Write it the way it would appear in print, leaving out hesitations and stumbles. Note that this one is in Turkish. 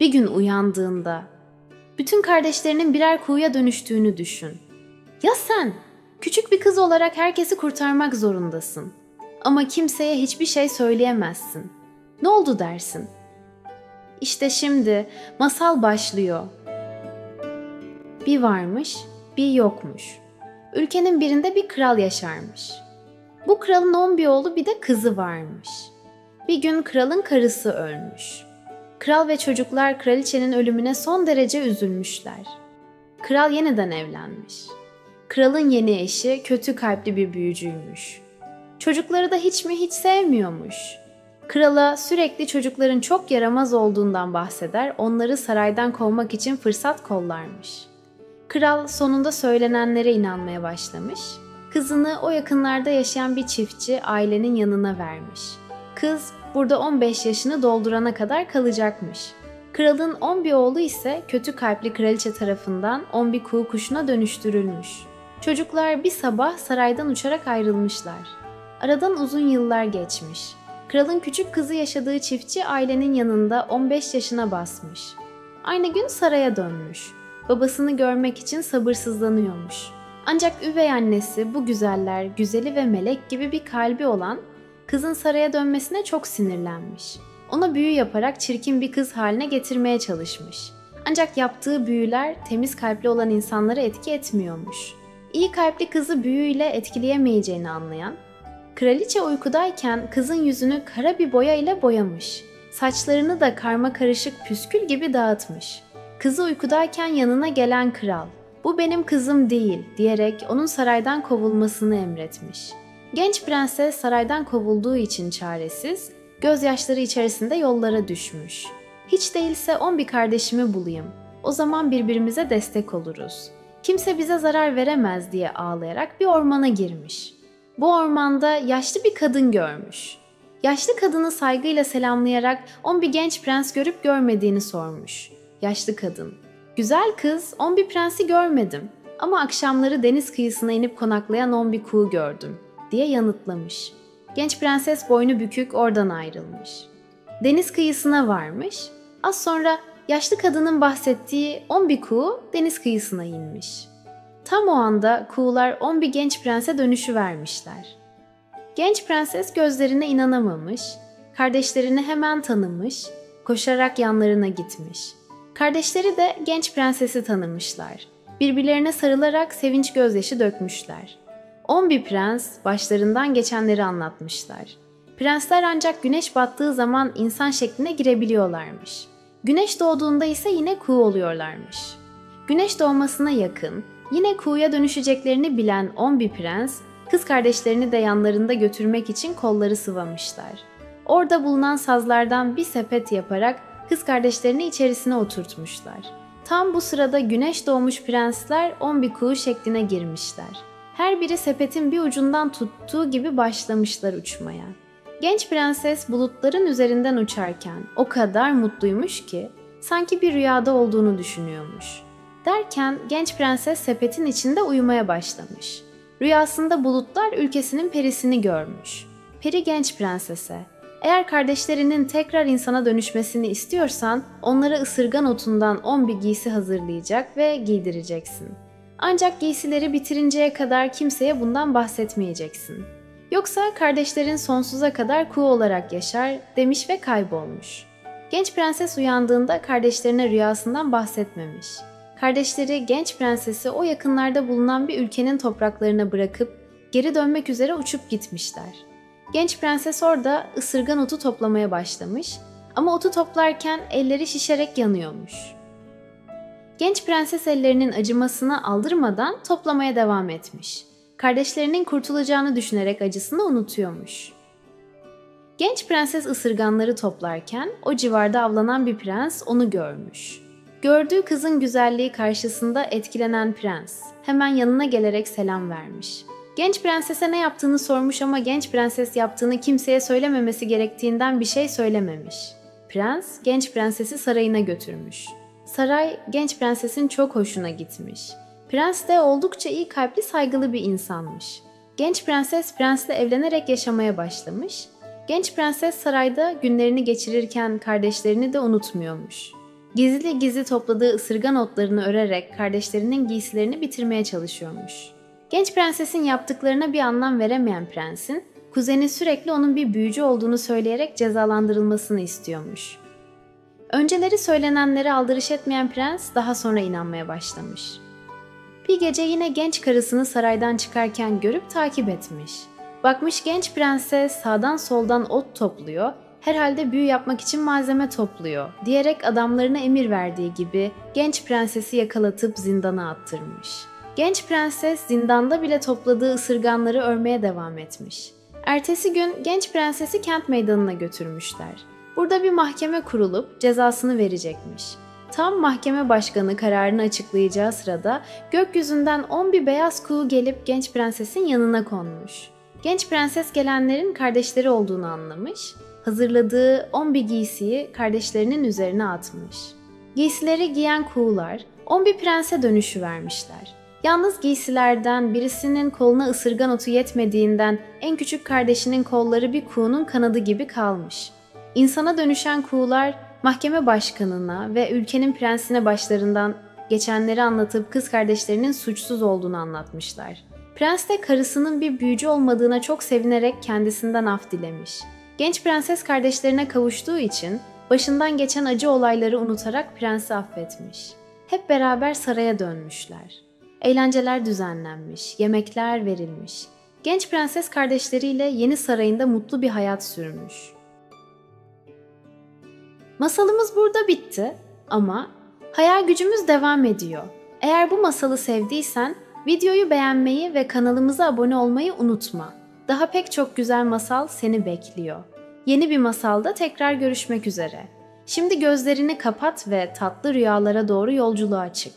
Bir gün uyandığında bütün kardeşlerinin birer kuğuya dönüştüğünü düşün. Ya sen? Küçük bir kız olarak herkesi kurtarmak zorundasın. Ama kimseye hiçbir şey söyleyemezsin. Ne oldu dersin? İşte şimdi masal başlıyor. Bir varmış, bir yokmuş. Ülkenin birinde bir kral yaşarmış. Bu kralın 11 oğlu bir de kızı varmış. Bir gün kralın karısı ölmüş. Kral ve çocuklar kraliçenin ölümüne son derece üzülmüşler. Kral yeniden evlenmiş. Kralın yeni eşi kötü kalpli bir büyücüymüş. Çocukları da hiç mi hiç sevmiyormuş. Krala sürekli çocukların çok yaramaz olduğundan bahseder, onları saraydan kovmak için fırsat kollarmış. Kral sonunda söylenenlere inanmaya başlamış. Kızını o yakınlarda yaşayan bir çiftçi ailenin yanına vermiş. Kız burada 15 yaşını doldurana kadar kalacakmış. Kralın 11 oğlu ise kötü kalpli kraliçe tarafından 11 kuğu kuşuna dönüştürülmüş. Çocuklar bir sabah saraydan uçarak ayrılmışlar. Aradan uzun yıllar geçmiş. Kralın küçük kızı yaşadığı çiftçi ailenin yanında 15 yaşına basmış. Aynı gün saraya dönmüş. Babasını görmek için sabırsızlanıyormuş. Ancak üvey annesi bu güzeller, güzeli ve melek gibi bir kalbi olan kızın saraya dönmesine çok sinirlenmiş. Ona büyü yaparak çirkin bir kız haline getirmeye çalışmış. Ancak yaptığı büyüler temiz kalpli olan insanlara etki etmiyormuş. İyi kalpli kızı büyüyle etkileyemeyeceğini anlayan, kraliçe uykudayken kızın yüzünü kara bir boya ile boyamış. Saçlarını da karma karışık püskül gibi dağıtmış. Kızı uykudayken yanına gelen kral, "Bu benim kızım değil," diyerek onun saraydan kovulmasını emretmiş. Genç prenses saraydan kovulduğu için çaresiz, gözyaşları içerisinde yollara düşmüş. "Hiç değilse 11 kardeşimi bulayım. O zaman birbirimize destek oluruz. Kimse bize zarar veremez," diye ağlayarak bir ormana girmiş. Bu ormanda yaşlı bir kadın görmüş. Yaşlı kadını saygıyla selamlayarak 11 genç prens görüp görmediğini sormuş. Yaşlı kadın, "Güzel kız, 11 prensi görmedim ama akşamları deniz kıyısına inip konaklayan 11 kuğu gördüm," diye yanıtlamış. Genç prenses boynu bükük oradan ayrılmış. Deniz kıyısına varmış. Az sonra yaşlı kadının bahsettiği 11 kuğu deniz kıyısına inmiş. Tam o anda kuğular 11 genç prense dönüşüvermişler. Genç prenses gözlerine inanamamış, kardeşlerini hemen tanımış, koşarak yanlarına gitmiş. Kardeşleri de genç prensesi tanımışlar. Birbirlerine sarılarak sevinç gözyaşı dökmüşler. 11 prens başlarından geçenleri anlatmışlar. Prensler ancak güneş battığı zaman insan şekline girebiliyorlarmış. Güneş doğduğunda ise yine kuğu oluyorlarmış. Güneş doğmasına yakın, yine kuğuya dönüşeceklerini bilen 11 prens, kız kardeşlerini de yanlarında götürmek için kolları sıvamışlar. Orada bulunan sazlardan bir sepet yaparak kız kardeşlerini içerisine oturtmuşlar. Tam bu sırada güneş doğmuş prensler 11 kuğu şekline girmişler. Her biri sepetin bir ucundan tuttuğu gibi başlamışlar uçmaya. Genç prenses bulutların üzerinden uçarken o kadar mutluymuş ki sanki bir rüyada olduğunu düşünüyormuş. Derken genç prenses sepetin içinde uyumaya başlamış. Rüyasında bulutlar ülkesinin perisini görmüş. Peri genç prensese, "Eğer kardeşlerinin tekrar insana dönüşmesini istiyorsan onlara ısırgan otundan 11 giysi hazırlayacak ve giydireceksin. Ancak giysileri bitirinceye kadar kimseye bundan bahsetmeyeceksin. Yoksa kardeşlerin sonsuza kadar kuğu olarak yaşar," demiş ve kaybolmuş. Genç prenses uyandığında kardeşlerine rüyasından bahsetmemiş. Kardeşleri genç prensesi o yakınlarda bulunan bir ülkenin topraklarına bırakıp geri dönmek üzere uçup gitmişler. Genç prenses orada ısırgan otu toplamaya başlamış ama otu toplarken elleri şişerek yanıyormuş. Genç prenses ellerinin acımasına aldırmadan toplamaya devam etmiş. Kardeşlerinin kurtulacağını düşünerek acısını unutuyormuş. Genç prenses ısırganları toplarken o civarda avlanan bir prens onu görmüş. Gördüğü kızın güzelliği karşısında etkilenen prens hemen yanına gelerek selam vermiş. Genç prensese ne yaptığını sormuş ama genç prenses yaptığını kimseye söylememesi gerektiğinden bir şey söylememiş. Prens genç prensesi sarayına götürmüş. Saray genç prensesin çok hoşuna gitmiş. Prens de oldukça iyi kalpli, saygılı bir insanmış. Genç prenses prensle evlenerek yaşamaya başlamış. Genç prenses sarayda günlerini geçirirken kardeşlerini de unutmuyormuş. Gizli gizli topladığı ısırgan otlarını örerek kardeşlerinin giysilerini bitirmeye çalışıyormuş. Genç prensesin yaptıklarına bir anlam veremeyen prensin, kuzeni sürekli onun bir büyücü olduğunu söyleyerek cezalandırılmasını istiyormuş. Önceleri söylenenlere aldırış etmeyen prens daha sonra inanmaya başlamış. Bir gece yine genç karısını saraydan çıkarken görüp takip etmiş. Bakmış genç prenses sağdan soldan ot topluyor, herhalde büyü yapmak için malzeme topluyor diyerek adamlarına emir verdiği gibi genç prensesi yakalatıp zindana attırmış. Genç prenses zindanda bile topladığı ısırganları örmeye devam etmiş. Ertesi gün genç prensesi kent meydanına götürmüşler. Burada bir mahkeme kurulup cezasını verecekmiş. Tam mahkeme başkanı kararını açıklayacağı sırada gökyüzünden 11 beyaz kuğu gelip genç prensesin yanına konmuş. Genç prenses gelenlerin kardeşleri olduğunu anlamış, hazırladığı 11 giysiyi kardeşlerinin üzerine atmış. Giysileri giyen kuğular 11 prense dönüşüvermişler. Yalnız giysilerden birisinin koluna ısırgan otu yetmediğinden en küçük kardeşinin kolları bir kuğunun kanadı gibi kalmış. İnsana dönüşen kuğular mahkeme başkanına ve ülkenin prensine başlarından geçenleri anlatıp kız kardeşlerinin suçsuz olduğunu anlatmışlar. Prens de karısının bir büyücü olmadığına çok sevinerek kendisinden af dilemiş. Genç prenses kardeşlerine kavuştuğu için başından geçen acı olayları unutarak prensi affetmiş. Hep beraber saraya dönmüşler. Eğlenceler düzenlenmiş, yemekler verilmiş. Genç prenses kardeşleriyle yeni sarayında mutlu bir hayat sürmüş. Masalımız burada bitti ama hayal gücümüz devam ediyor. Eğer bu masalı sevdiysen videoyu beğenmeyi ve kanalımıza abone olmayı unutma. Daha pek çok güzel masal seni bekliyor. Yeni bir masalda tekrar görüşmek üzere. Şimdi gözlerini kapat ve tatlı rüyalara doğru yolculuğa çık.